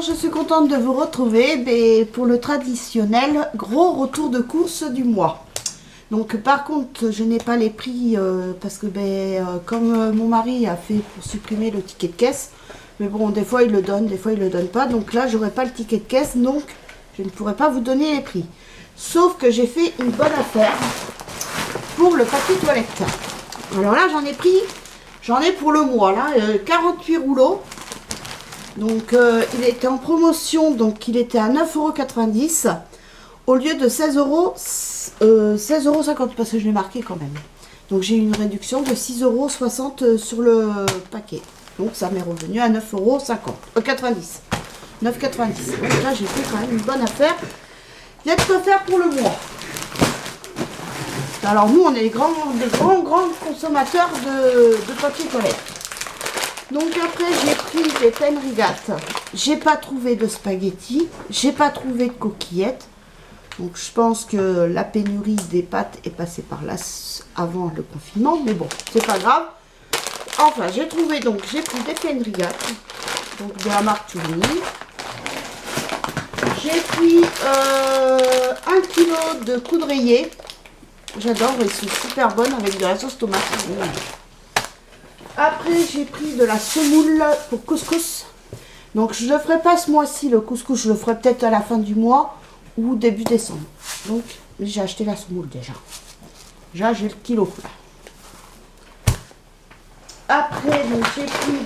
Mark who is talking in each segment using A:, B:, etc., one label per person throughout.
A: je suis contente de vous retrouver pour le traditionnel gros retour de course du mois. Donc par contre, je n'ai pas les prix parce que comme mon mari a fait pour supprimer le ticket de caisse, mais bon, des fois il le donne, des fois il le donne pas. Donc là, j'aurai pas le ticket de caisse, donc je ne pourrai pas vous donner les prix. Sauf que j'ai fait une bonne affaire pour le papier toilette. Alors là, j'en ai pour le mois, là, 48 rouleaux. Donc il était en promotion, donc il était à 9,90 € au lieu de 16,50 € parce que je l'ai marqué quand même. Donc j'ai eu une réduction de 6,60 € sur le paquet. Donc ça m'est revenu à 9,90 €. 9,90 €. Donc là j'ai fait quand même une bonne affaire. Il y a de quoi faire pour le mois. Alors nous on est des grands consommateurs de papier toilette. Donc après j'ai pris des Penrigat. J'ai pas trouvé de spaghettis, j'ai pas trouvé de coquillettes. Donc je pense que la pénurie des pâtes est passée par là avant le confinement, mais bon, c'est pas grave. Enfin j'ai pris des Penrigat, donc de la marque Tourny. J'ai pris 1 kg de coudrier. J'adore, ils sont super bonnes avec de la sauce tomate. Après, j'ai pris de la semoule pour couscous. Donc, je ne le ferai pas ce mois-ci, le couscous. Je le ferai peut-être à la fin du mois ou début décembre. Donc, j'ai acheté la semoule déjà. Déjà, j'ai le kilo. Après, j'ai pris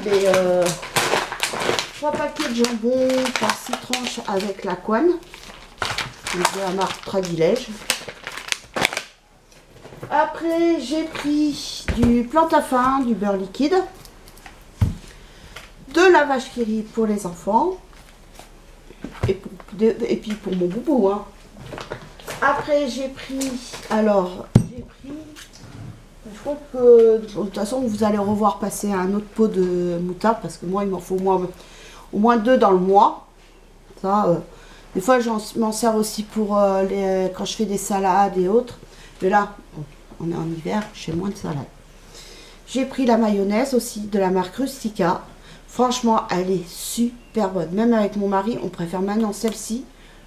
A: 3 paquets de jambon par 6 tranches avec la couenne. De la marque Tradilège. Après, j'ai pris du Plantafin, du beurre liquide, de la vache qui rit pour les enfants, et puis pour mon boubou. Hein. Après, j'ai pris, je crois que, de toute façon, vous allez revoir passer un autre pot de moutarde, parce que moi, il m'en faut au moins 2 dans le mois. Ça, des fois, je m'en sers aussi pour quand je fais des salades et autres. Mais là, on est en hiver, j'ai moins de salade. J'ai pris la mayonnaise aussi de la marque Rustica. Franchement, elle est super bonne. Même avec mon mari, on préfère maintenant celle-ci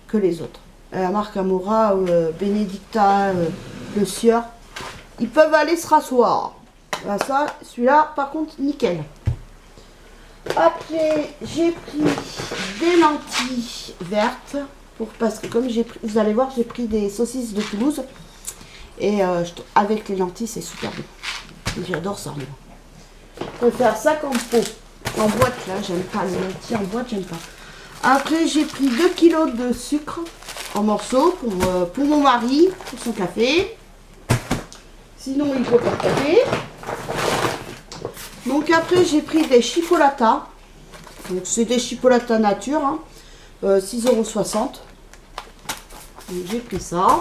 A: que les autres. La marque Amora, Benedicta, Le Sieur, ils peuvent aller se rasseoir. Là, celui-là, par contre, nickel. Après, j'ai pris des lentilles vertes. Parce que comme vous allez voir, j'ai pris des saucisses de Toulouse. Et avec les lentilles, c'est super bon. J'adore ça. Je préfère ça qu'en pot. En boîte, là, j'aime pas. Les lentilles en boîte, j'aime pas. Après, j'ai pris 2 kg de sucre en morceaux pour mon mari, pour son café. Sinon, il faut pas de café. Donc après, j'ai pris des chipolatas. Donc c'est des chipolatas nature. Hein. 6,60 €. Donc j'ai pris ça.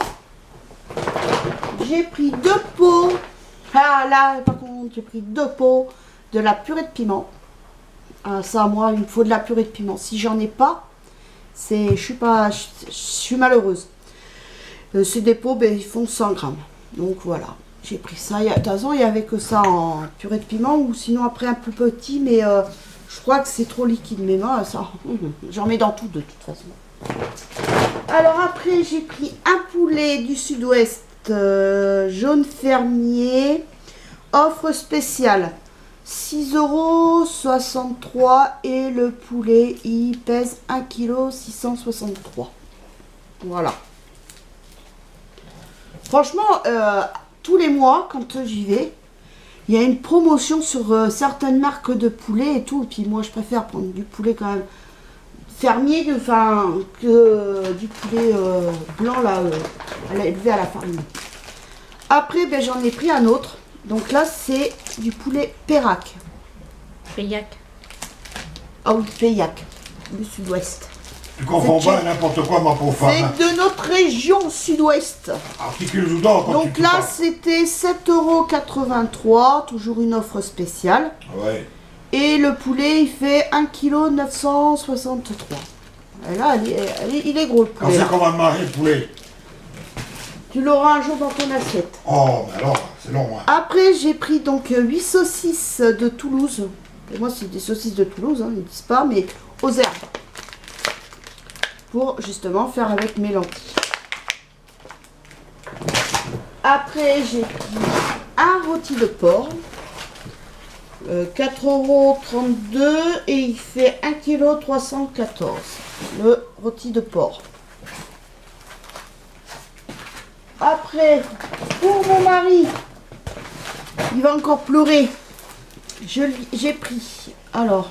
A: J'ai pris 2 pots. Ah là, par contre, j'ai pris 2 pots de la purée de piment. Ah, ça, moi, il me faut de la purée de piment. Si j'en ai pas, je suis malheureuse. C'est des pots, ils font 100 grammes. Donc voilà, j'ai pris ça. De toute façon, il n'y avait que ça en purée de piment, ou sinon après un plus petit, mais je crois que c'est trop liquide. Mais moi, ça, j'en mets dans tout de toute façon. Alors après, j'ai pris un poulet du sud-ouest. Jaune fermier, offre spéciale 6,63 € et le poulet il pèse 1,663 kg. Voilà. Franchement, tous les mois quand j'y vais, il y a une promotion sur certaines marques de poulet et tout. Et puis moi je préfère prendre du poulet quand même fermier que du poulet blanc là, élevé à la farine. Après, j'en ai pris un autre. Donc là, c'est du poulet Pérac.
B: Paillac.
A: Ah oui, Paillac, du sud-ouest.
C: Tu confonds pas n'importe quoi, ma pauvre femme.
A: C'est de notre région sud-ouest.
C: Articule d'or quand
A: donc
C: tu
A: là, c'était 7,83 €, toujours une offre spéciale.
C: Ouais.
A: Et le poulet, il fait 1,963 kg. Et là, il est gros le poulet.
C: Quand c'est qu'on va marrer le poulet.
A: Tu l'auras un jour dans ton assiette.
C: Oh, mais alors, c'est long, hein.
A: Après, j'ai pris donc 8 saucisses de Toulouse. Et moi, c'est des saucisses de Toulouse, hein, ils ne disent pas, mais aux herbes. pour justement faire avec mes lentilles. Après, j'ai pris un rôti de porc, 4,32 € et il fait 1,314 kg, le rôti de porc. Après, pour mon mari, il va encore pleurer. J'ai pris, alors,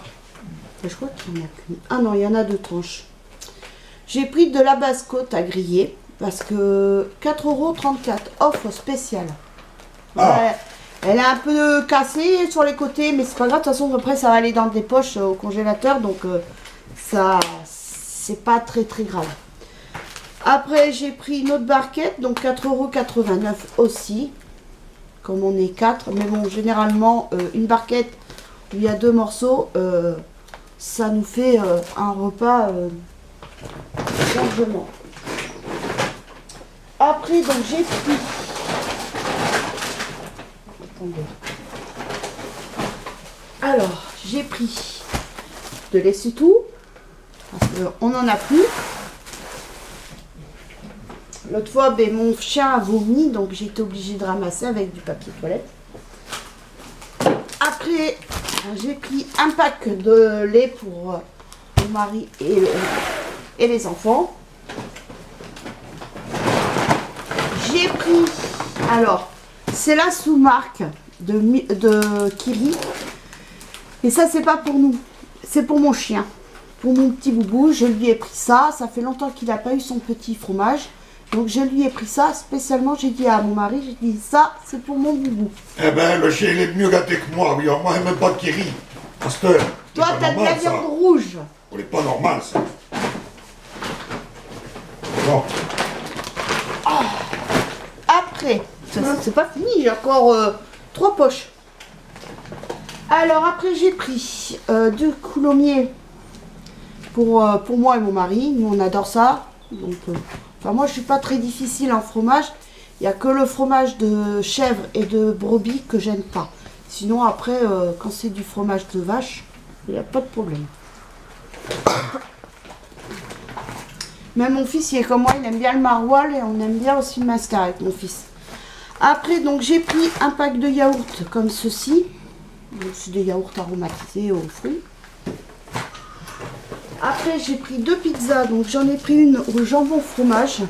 A: je crois qu'il n'y en a qu'une. Ah non, il y en a 2 tranches. J'ai pris de la basse-côte à griller parce que 4,34 €, offre spéciale. Ouais, elle est un peu cassée sur les côtés, mais c'est pas grave. De toute façon, après, ça va aller dans des poches au congélateur, donc ça, c'est pas très grave. Après, j'ai pris une autre barquette, donc 4,89 € aussi, comme on est 4. Mais bon, généralement, une barquette où il y a 2 morceaux, ça nous fait un repas largement. Après, donc j'ai pris... Attendez. Alors, j'ai pris de l'essuie-tout, parce qu'on n'en a plus. L'autre fois, ben, mon chien a vomi, donc j'ai été obligée de ramasser avec du papier toilette. Après, j'ai pris un pack de lait pour mon mari et les enfants. J'ai pris, alors, c'est la sous-marque de Kiri. Et ça, c'est pas pour nous, c'est pour mon chien. Pour mon petit boubou, je lui ai pris ça. Ça fait longtemps qu'il n'a pas eu son petit fromage. Donc je lui ai pris ça spécialement, j'ai dit à mon mari, j'ai dit ça c'est pour mon boubou.
C: Eh ben le chien il est mieux gâté que moi, oui, moi il même pas de Kiri. Parce que
A: toi t'as de la viande rouge.
C: On n'est pas normal ça. Bon.
A: Oh. Après, c'est pas fini, j'ai encore 3 poches. Alors après j'ai pris du coulommiers pour moi et mon mari, nous on adore ça. Donc enfin, moi, je suis pas très difficile en fromage. Il n'y a que le fromage de chèvre et de brebis que j'aime pas. Sinon, après, quand c'est du fromage de vache, il n'y a pas de problème. Même mon fils, il est comme moi, il aime bien le maroilles et on aime bien aussi le mascar avec mon fils. Après, donc, j'ai pris un pack de yaourts comme ceci. C'est des yaourts aromatisés aux fruits. Après, j'ai pris 2 pizzas, donc j'en ai pris une au jambon fromage,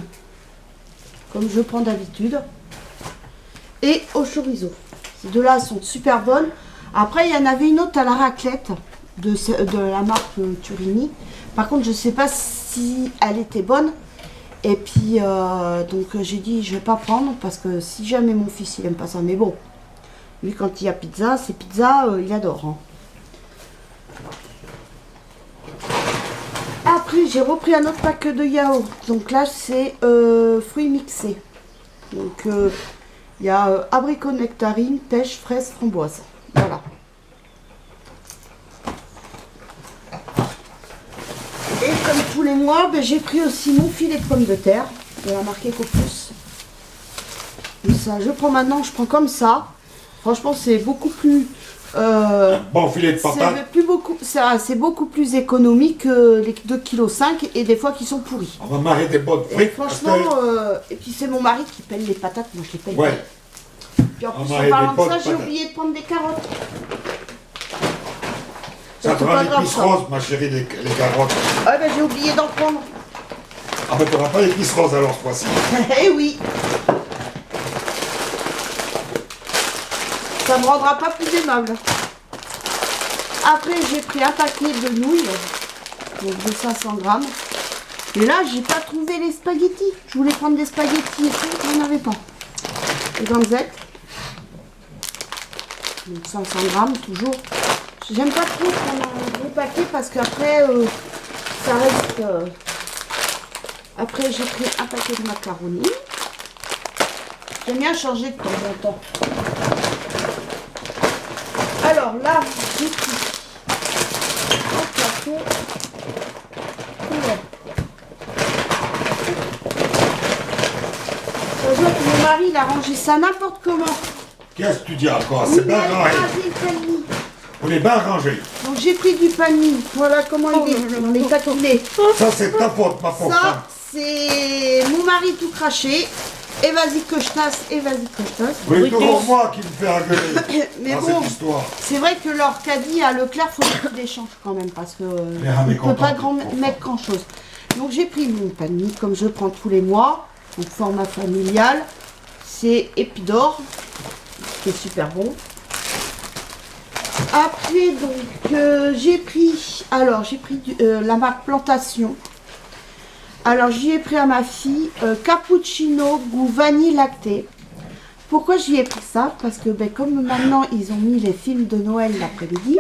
A: comme je prends d'habitude, et au chorizo. Ces deux-là sont super bonnes. Après, il y en avait une autre à la raclette de la marque Turini. Par contre, je ne sais pas si elle était bonne. Et puis, donc j'ai dit, je ne vais pas prendre, parce que si jamais mon fils, il n'aime pas ça. Mais bon, lui, quand il y a pizza, c'est pizza, il adore. Hein. Après, j'ai repris un autre pack de yaourt. Donc là, c'est fruits mixés. Donc, il y a abricot, nectarine, pêche, fraise, framboise. Voilà. Et comme tous les mois, ben, j'ai pris aussi mon filet de pommes de terre de la marque Ecopus. Et ça, je prends maintenant, je prends comme ça. Franchement, c'est beaucoup plus...
C: bon filet de patates.
A: C'est beaucoup plus économique que les 2,5 kg et des fois qui sont pourris.
C: On va marier des bonnes frites.
A: Franchement, et puis c'est mon mari qui pèle les patates, moi je les pèle.
C: Ouais.
A: Puis en plus, en parlant de ça, j'ai oublié de prendre des carottes.
C: Ça te rend l'épice rose, ma chérie, les carottes.
A: Ah ben j'ai oublié d'en prendre.
C: Ah ben t'auras pas l'épice rose alors ce fois-ci.
A: Eh oui. Ça me rendra pas plus aimable. Après, j'ai pris un paquet de nouilles, donc de 500 grammes. Et là, j'ai pas trouvé les spaghettis. Je voulais prendre des spaghettis et tout, j'en avais pas. Les gamzettes. Donc 500 grammes, toujours. J'aime pas trop prendre un gros paquet parce qu'après, ça reste... Après, j'ai pris un paquet de macaroni. J'aime bien changer de temps en temps. Alors là, j'ai pris un plateau. Ça veut que mon mari il a rangé ça n'importe comment.
C: Qu'est-ce que tu dis encore? C'est bien rangé. On est bien rangé.
A: Donc j'ai pris du panier. Voilà comment il est. On est taquiné.
C: Ça, c'est ta faute, ma pauvre.
A: Ça, c'est mon mari tout craché. Et vas-y que je tasse, et vas-y que je tasse.
C: Oui, toujours moi qui me fais engueuler.
A: Mais
C: dans
A: bon,
C: cette histoire.
A: c'est vrai que leur caddie à Leclerc, faut qu'il l'échange quand même, parce que
C: mais
A: ne peut pas
C: content,
A: mettre grand chose. Donc j'ai pris mon panier, comme je prends tous les mois, donc format familial. C'est Épidore, qui est super bon. Après, donc, j'ai pris la marque Plantation. Alors, j'y ai pris à ma fille cappuccino goût vanille lacté. Pourquoi j'y ai pris ça? Parce que comme maintenant, ils ont mis les films de Noël l'après-midi,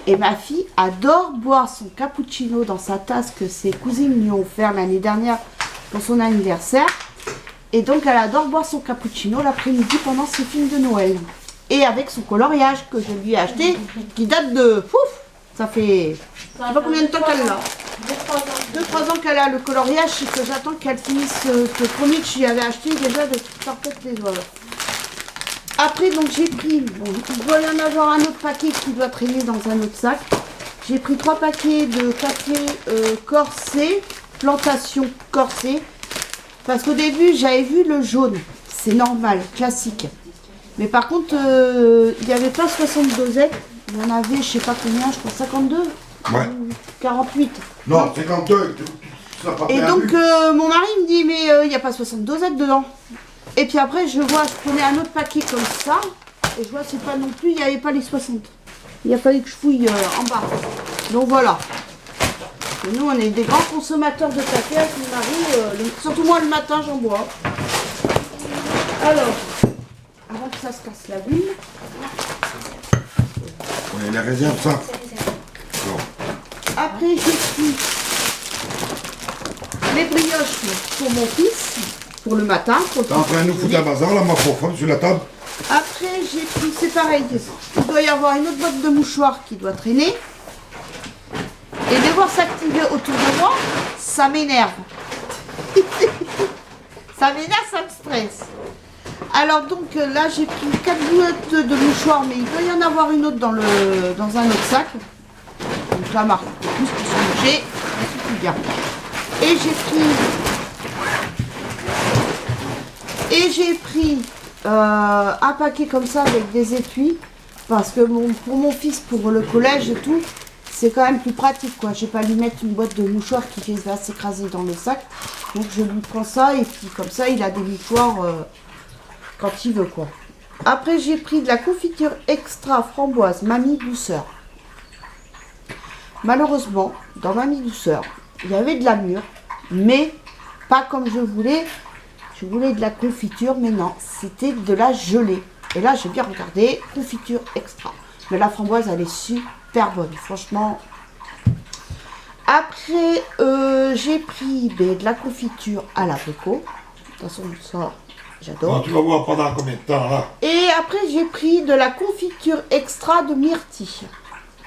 A: et ma fille adore boire son cappuccino dans sa tasse que ses cousines lui ont offert l'année dernière pour son anniversaire. Et donc, elle adore boire son cappuccino l'après-midi pendant ses films de Noël. Et avec son coloriage que je lui ai acheté, qui date de... Pouf, ça fait... Je sais pas combien de temps qu'elle l'a. 2-3 ans qu'elle a le coloriage, c'est que j'attends qu'elle finisse ce premier que je lui avais acheté déjà de sortir les doigts. Après, donc j'ai pris... Bon, il doit y en avoir un autre paquet qui doit traîner dans un autre sac. J'ai pris 3 paquets de papier corsé, plantation corsé. Parce qu'au début, j'avais vu le jaune. C'est normal, classique. Mais par contre, il n'y avait pas 60 dosettes. Il y en avait, je sais pas combien, je crois 52.
C: Ouais.
A: 48.
C: Non, 52. Ça n'a pas
A: Et
C: fait un
A: donc,
C: but.
A: mon mari me dit, mais il n'y a pas 60 dosettes dedans. Et puis après, je prenais un autre paquet comme ça. Et je vois, c'est pas non plus, il n'y avait pas les 60. Il a fallu que je fouille en bas. Donc voilà. Et nous, on est des grands consommateurs de café avec mon mari. Surtout moi, le matin, j'en bois. Alors, avant que ça se casse la gueule.
C: On les réserve, ça. Non.
A: Après, j'ai pris les brioches pour mon fils, pour le matin.
C: T'es en train de nous foutre un bazar, là, ma pauvre femme, sur la table.
A: Après, j'ai pris, c'est pareil, il doit y avoir une autre boîte de mouchoirs qui doit traîner. Et de voir s'activer autour de moi, ça m'énerve. Ça m'énerve, ça me stresse. Alors donc là, j'ai pris 4 boîtes de mouchoirs, mais il doit y en avoir une autre dans un autre sac. Donc la marque, plus pour se bouger, ça suffit bien. Et j'ai pris un paquet comme ça avec des étuis, parce que pour mon fils, pour le collège et tout, c'est quand même plus pratique, quoi. Je vais pas lui mettre une boîte de mouchoirs qui va s'écraser dans le sac. Donc je lui prends ça et puis comme ça, il a des mouchoirs quand il veut, quoi. Après, j'ai pris de la confiture extra framboise Mamie Douceur. Malheureusement, dans Mamie Douceur, il y avait de la mûre, mais pas comme je voulais. Je voulais de la confiture, mais non, c'était de la gelée. Et là, j'ai bien regardé, confiture extra. Mais la framboise, elle est super bonne, franchement. Après, j'ai pris de la confiture à l'abricot. De toute façon, ça, j'adore.
C: Tu vas voir pendant combien de temps, là.
A: Et après, j'ai pris de la confiture extra de myrtille.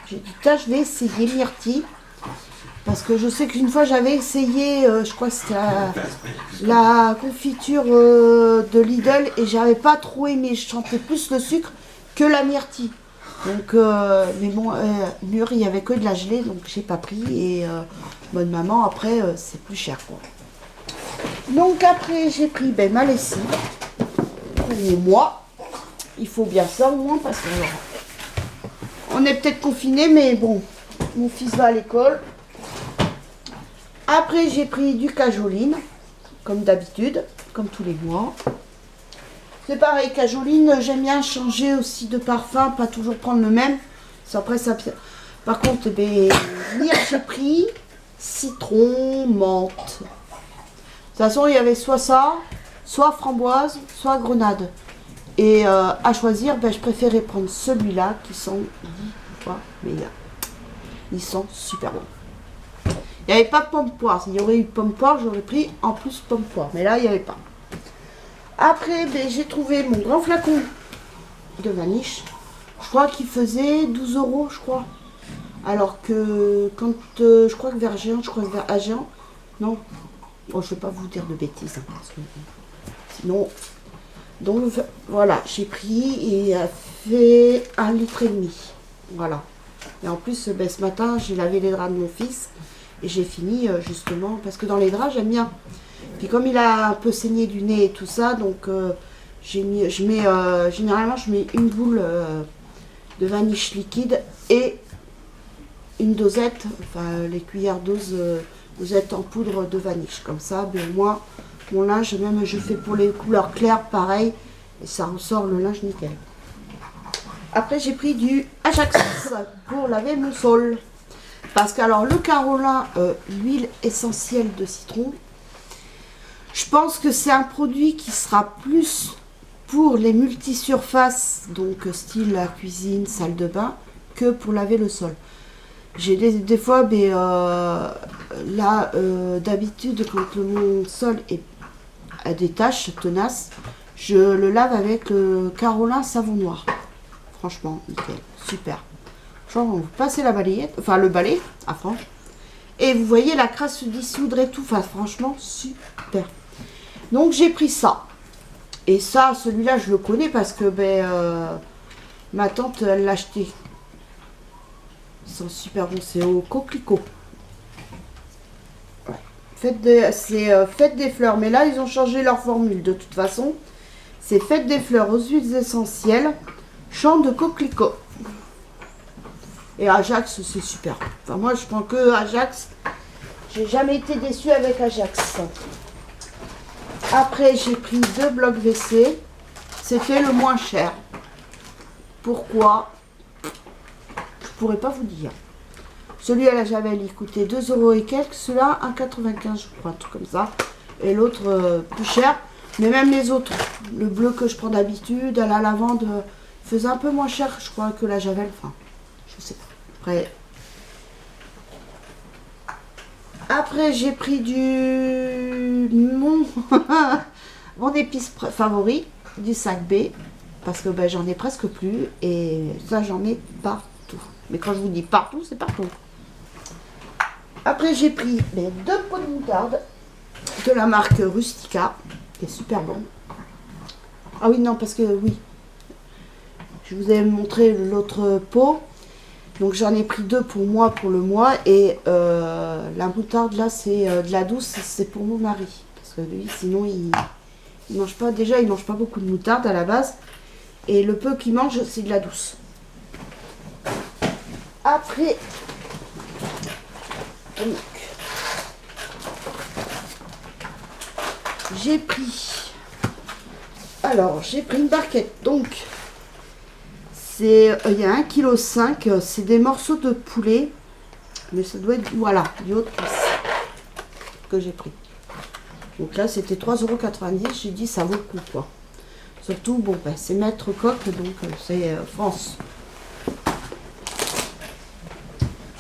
A: J'ai dit, tiens, je vais essayer myrtille. Parce que je sais qu'une fois, j'avais essayé, je crois que c'était la confiture de Lidl. Et j'avais pas trop aimé. Je sentais plus le sucre que la myrtille. Donc, mais bon, mûr, il n'y avait que de la gelée, donc j'ai pas pris. Et bonne maman, après, c'est plus cher, quoi. Donc après, j'ai pris ma lessive. Pour moi, il faut bien ça au moins, parce que on est peut-être confinés, mais bon, mon fils va à l'école. Après, j'ai pris du cajoline, comme d'habitude, comme tous les mois. C'est pareil, cajoline, j'aime bien changer aussi de parfum, pas toujours prendre le même. Après, ça... Par contre, j'ai pris citron, menthe. De toute façon, il y avait soit ça, soit framboise, soit grenade. Et à choisir, je préférais prendre celui-là qui sont 10 fois meilleurs. Ils sont super bons. Il n'y avait pas pomme poire. S'il y aurait eu pomme poire, j'aurais pris en plus pomme poire. Mais là, il n'y avait pas. Après, j'ai trouvé mon grand flacon de vaniche. Je crois qu'il faisait 12 €, je crois. Alors que quand je crois que vers Agen, vers Agen, non. Bon, je ne vais pas vous dire de bêtises. Hein, parce que, sinon. Donc voilà, j'ai pris et il a fait 1,5 litre. Voilà. Et en plus, ben, ce matin, j'ai lavé les draps de mon fils. Et j'ai fini justement, parce que dans les draps, j'aime bien. Puis comme il a un peu saigné du nez et tout ça, donc généralement, je mets une boule de vaniche liquide et une dosette, enfin les cuillères dosettes en poudre de vaniche. Comme ça, ben, moi, mon linge, même je fais pour les couleurs claires, pareil, et ça ressort le linge nickel. Après, j'ai pris du Ajax pour laver mon sol. Parce que, alors, le Carolin, l'huile essentielle de citron, je pense que c'est un produit qui sera plus pour les multisurfaces, donc style la cuisine, salle de bain, que pour laver le sol. J'ai des fois, mais, là, d'habitude, quand mon sol a des taches tenaces, je le lave avec le Carolin savon noir. Franchement, nickel, super. Genre, vous passez la balayette, enfin le balai, à frange, et vous voyez la crasse se dissoudre et tout. Enfin, franchement, super. Donc, j'ai pris ça. Et ça, celui-là, je le connais parce que ma tante, elle l'a acheté. Ils sont super bons, c'est au coquelicot. Ouais. Faites des fleurs, mais là, ils ont changé leur formule de toute façon. C'est faites des fleurs aux huiles essentielles, champ de coquelicot. Et Ajax, c'est super. Enfin, moi, je prends que Ajax. J'ai jamais été déçue avec Ajax. Après, j'ai pris 2 blocs WC. C'était le moins cher. Pourquoi? Je pourrais pas vous dire. Celui à la Javel, il coûtait 2 € et quelques. Celui-là, 1,95 je crois, un truc comme ça. Et l'autre, plus cher. Mais même les autres, le bleu que je prends d'habitude, à la lavande, faisait un peu moins cher, je crois, que la Javel. Enfin, je sais pas. Après, j'ai pris mon épice favori, du sac B, parce que ben, j'en ai presque plus, et ça, j'en mets partout. Mais quand je vous dis partout, c'est partout. Après, j'ai pris mes 2 pots de moutarde de la marque Rustica, qui est super bon. Ah oui, non, parce que oui, je vous ai montré l'autre pot. Donc j'en ai pris 2 pour moi, pour le mois. Et la moutarde là, c'est de la douce, c'est pour mon mari. Parce que lui, sinon, il mange pas. Déjà, il mange pas beaucoup de moutarde à la base. Et le peu qu'il mange, c'est de la douce. Après, donc, j'ai pris. Alors, j'ai pris une barquette. Donc, il y a 1,5 kg, c'est des morceaux de poulet, mais ça doit être, voilà, du haut de cuisse que j'ai pris. Donc là, c'était 3,90 €, j'ai dit ça vaut le coup, quoi. Surtout, bon, ben, c'est Maître Coq, donc c'est France.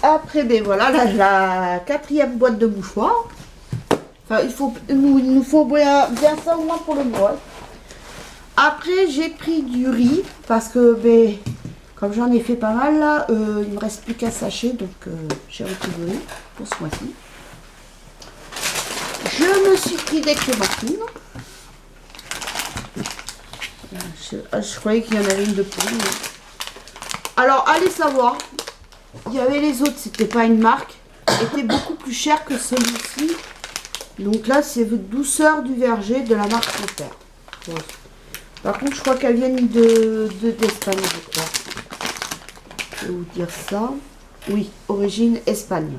A: Après, ben voilà, la 4e boîte de mouchoirs. Enfin, il nous faut bien ça au moins pour le mois. Après, j'ai pris du riz parce que, ben, comme j'en ai fait pas mal là, il me reste plus qu'à sacher, donc j'ai repris du riz pour ce mois-ci. Je me suis pris des clémentines. Je croyais qu'il y en avait une de plus. Mais... Alors, allez savoir, il y avait les autres, c'était pas une marque, était beaucoup plus cher que celui-ci. Donc là, c'est Douceur du Verger de la marque Mon Père. Ouais. Par contre, je crois qu'elles viennent d'Espagne, je crois. Je vais vous dire ça. Oui, origine Espagne.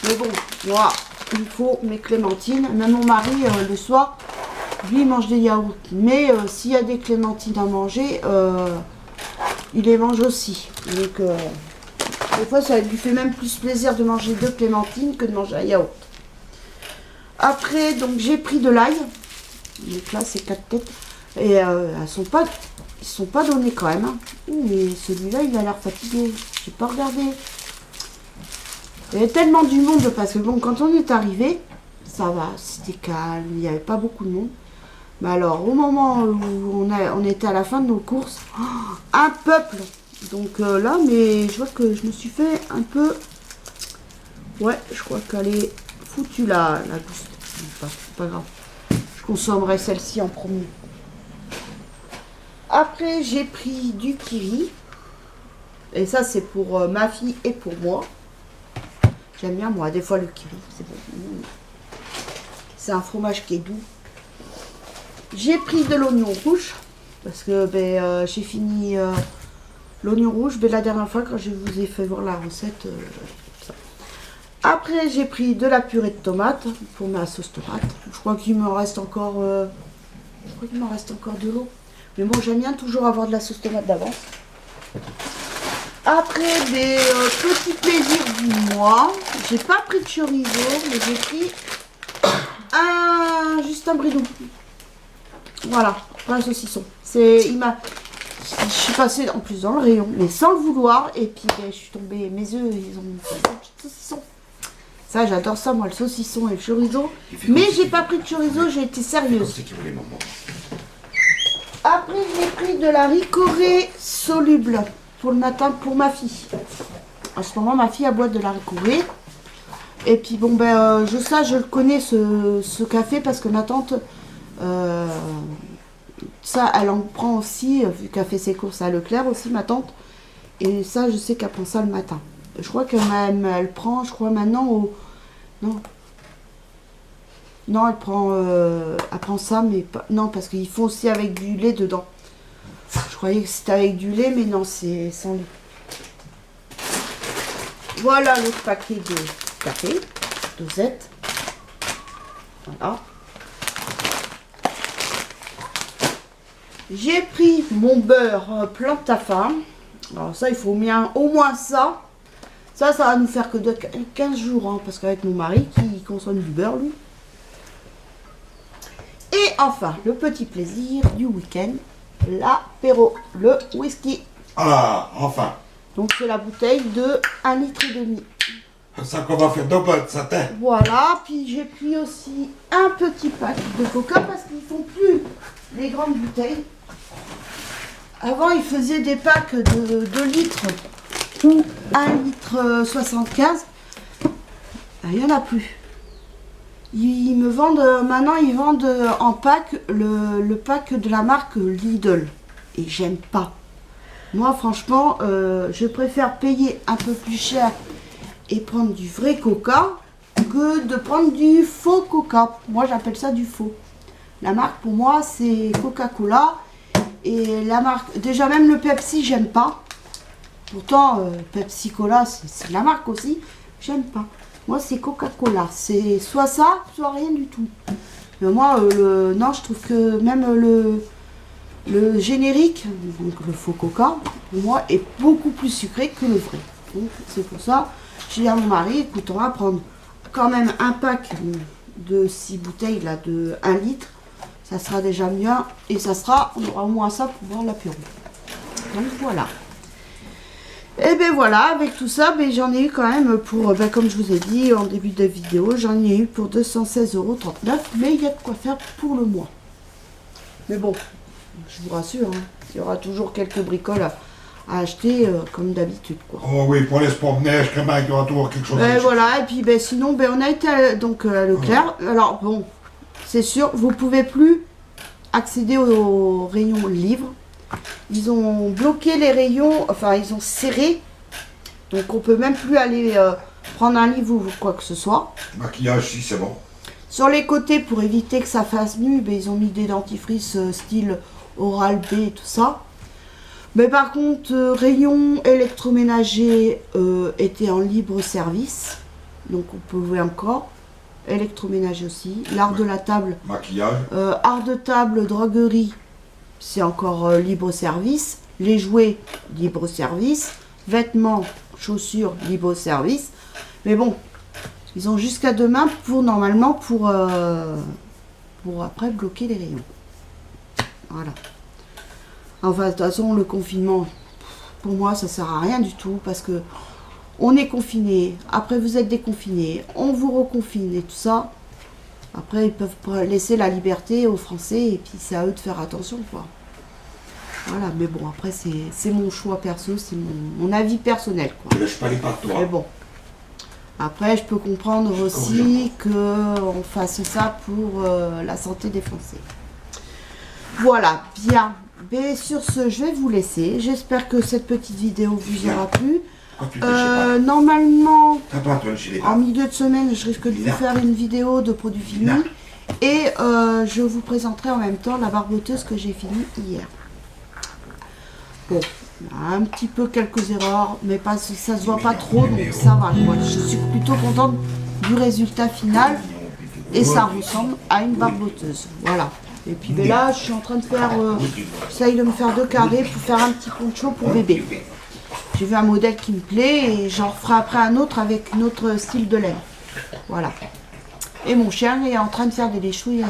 A: Mais bon, moi, il faut mes clémentines. Même mon mari, le soir, lui, il mange des yaourts. Mais s'il y a des clémentines à manger, il les mange aussi. Donc, des fois, ça lui fait même plus plaisir de manger 2 clémentines que de manger un yaourt. Après, donc, j'ai pris de l'ail. Donc là, c'est 4 têtes. Et ils sont pas donnés quand même. Hein. Mais celui-là, il a l'air fatigué. J'ai pas regardé. Il y avait tellement du monde parce que bon, quand on est arrivé, ça va, c'était calme, il n'y avait pas beaucoup de monde. Mais alors, au moment où on était à la fin de nos courses, un peuple. Donc là, mais je vois que je me suis fait un peu... Ouais, je crois qu'elle est foutue la gousse. C'est pas grave. Je consommerai celle-ci en premier. Après, j'ai pris du kiwi. Et ça, c'est pour ma fille et pour moi. J'aime bien, moi, des fois le kiwi, c'est bon. C'est un fromage qui est doux. J'ai pris de l'oignon rouge, parce que j'ai fini l'oignon rouge, la dernière fois quand je vous ai fait voir la recette. Ça. Après, j'ai pris de la purée de tomate pour ma sauce tomate. Je crois qu'il me reste encore, de l'eau. Mais bon, j'aime bien toujours avoir de la sauce tomate d'avance. Après, des petits plaisirs du mois. J'ai pas pris de chorizo, mais j'ai pris juste un bridou. Voilà, pas un saucisson. Je suis passée en plus dans le rayon, mais sans le vouloir. Et puis, je suis tombée, mes œufs, ils ont fait un petit saucisson. Ça, j'adore ça, moi, le saucisson et le chorizo. Mais j'ai pas pris de chorizo, j'ai été sérieuse. Après, j'ai pris de la ricorée soluble pour le matin pour ma fille. En ce moment, ma fille a boit de la ricorée. Et puis, bon, je le connais, ce café, parce que ma tante, ça, elle en prend aussi, vu qu'elle fait ses courses à Leclerc aussi, ma tante. Et ça, je sais qu'elle prend ça le matin. Je crois qu'elle prend, maintenant au... Non, elle prend ça, mais pas... Non, parce qu'ils font aussi avec du lait dedans. Je croyais que c'était avec du lait, mais non, c'est sans lait. Voilà l'autre paquet de café, dosette. Voilà. J'ai pris mon beurre Plantafin. Alors ça, il faut bien au moins ça. Ça va nous faire que de 15 jours, hein, parce qu'avec mon mari qui consomme du beurre, lui. Et enfin, le petit plaisir du week-end, l'apéro, le whisky.
C: Ah, enfin.
A: Donc c'est la bouteille de 1,5 litre.
C: Ça qu'on va faire deux bonnes, ça t'aide.
A: Voilà, puis j'ai pris aussi un petit pack de coca parce qu'ils font plus les grandes bouteilles. Avant, ils faisaient des packs de 2 litres ou 1,75 litre. Il n'y en a plus. Ils me vendent, maintenant ils vendent en pack le pack de la marque Lidl. Et j'aime pas. Moi franchement, je préfère payer un peu plus cher et prendre du vrai coca que de prendre du faux coca. Moi j'appelle ça du faux. La marque pour moi c'est Coca-Cola. Et la marque, déjà même le Pepsi j'aime pas. Pourtant Pepsi Cola c'est la marque aussi. J'aime pas. Moi, c'est Coca-Cola. C'est soit ça, soit rien du tout. Mais moi, non, je trouve que même le générique, donc le faux Coca, pour moi, est beaucoup plus sucré que le vrai. Donc, c'est pour ça, j'ai dit à mon mari, écoute, on va prendre quand même un pack de 6 bouteilles, là, de 1 litre. Ça sera déjà bien. Et ça sera, on aura au moins ça pour boire l'apéro. Donc, voilà. Et ben voilà, avec tout ça, j'en ai eu quand même pour, comme je vous ai dit en début de vidéo, j'en ai eu pour 216,39 €, mais il y a de quoi faire pour le mois. Mais bon, je vous rassure, hein, il y aura toujours quelques bricoles à acheter comme d'habitude, quoi.
C: Oh oui, pour les sports de neige, quand même, il y aura toujours quelque chose.
A: Et voilà, et puis sinon, on a été à Leclerc. Alors bon, c'est sûr, vous pouvez plus accéder au rayon livres. Ils ont bloqué les rayons, enfin ils ont serré, donc on peut même plus aller prendre un livre ou quoi que ce soit.
C: Maquillage, si c'est bon.
A: Sur les côtés, pour éviter que ça fasse nu, ils ont mis des dentifrices style Oral-B et tout ça. Mais par contre, rayon électroménager était en libre service, donc on pouvait encore. Électroménager aussi. L'art de la table.
C: Maquillage.
A: Art de table, droguerie. C'est encore libre service. Les jouets, libre service. Vêtements, chaussures, libre service. Mais bon, ils ont jusqu'à demain normalement pour après bloquer les rayons. Voilà. Enfin, de toute façon, le confinement, pour moi, ça sert à rien du tout parce que on est confiné. Après, vous êtes déconfiné. On vous reconfine et tout ça. Après, ils peuvent laisser la liberté aux Français et puis c'est à eux de faire attention, quoi. Voilà, mais bon, après, c'est mon choix perso, c'est mon avis personnel, quoi.
C: Je lâche pas les pattes, toi.
A: Mais bon. Après, je peux comprendre aussi qu'on fasse ça pour la santé des Français. Voilà, bien. Ben, sur ce, je vais vous laisser. J'espère que cette petite vidéo vous aura plu.
C: Quand tu déchires
A: Normalement,
C: pas. Attends, toi, chez les
A: en milieu de semaine, je risque de vous faire une vidéo de produits finis. Et je vous présenterai en même temps la barboteuse que j'ai finie hier. Bon, il y a un petit peu quelques erreurs, mais pas, ça se voit pas trop, donc ça va. Quoi. Je suis plutôt contente du résultat final. Et ça ressemble à une barboteuse. Voilà. Et puis ben là, je suis en train de faire... j'essaye de me faire 2 carrés pour faire un petit poncho pour bébé. J'ai vu un modèle qui me plaît et j'en referai après un autre avec un autre style de laine. Voilà. Et mon chien est en train de faire des léchouilles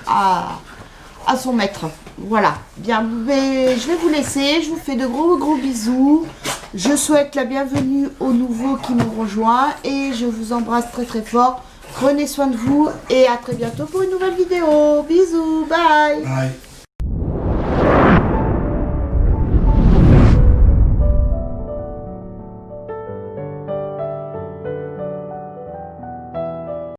A: à son maître. Voilà. Bien, mais je vais vous laisser. Je vous fais de gros bisous. Je souhaite la bienvenue aux nouveaux qui m'ont rejoint et je vous embrasse très fort. Prenez soin de vous et à très bientôt pour une nouvelle vidéo. Bisous, bye.
C: Bye.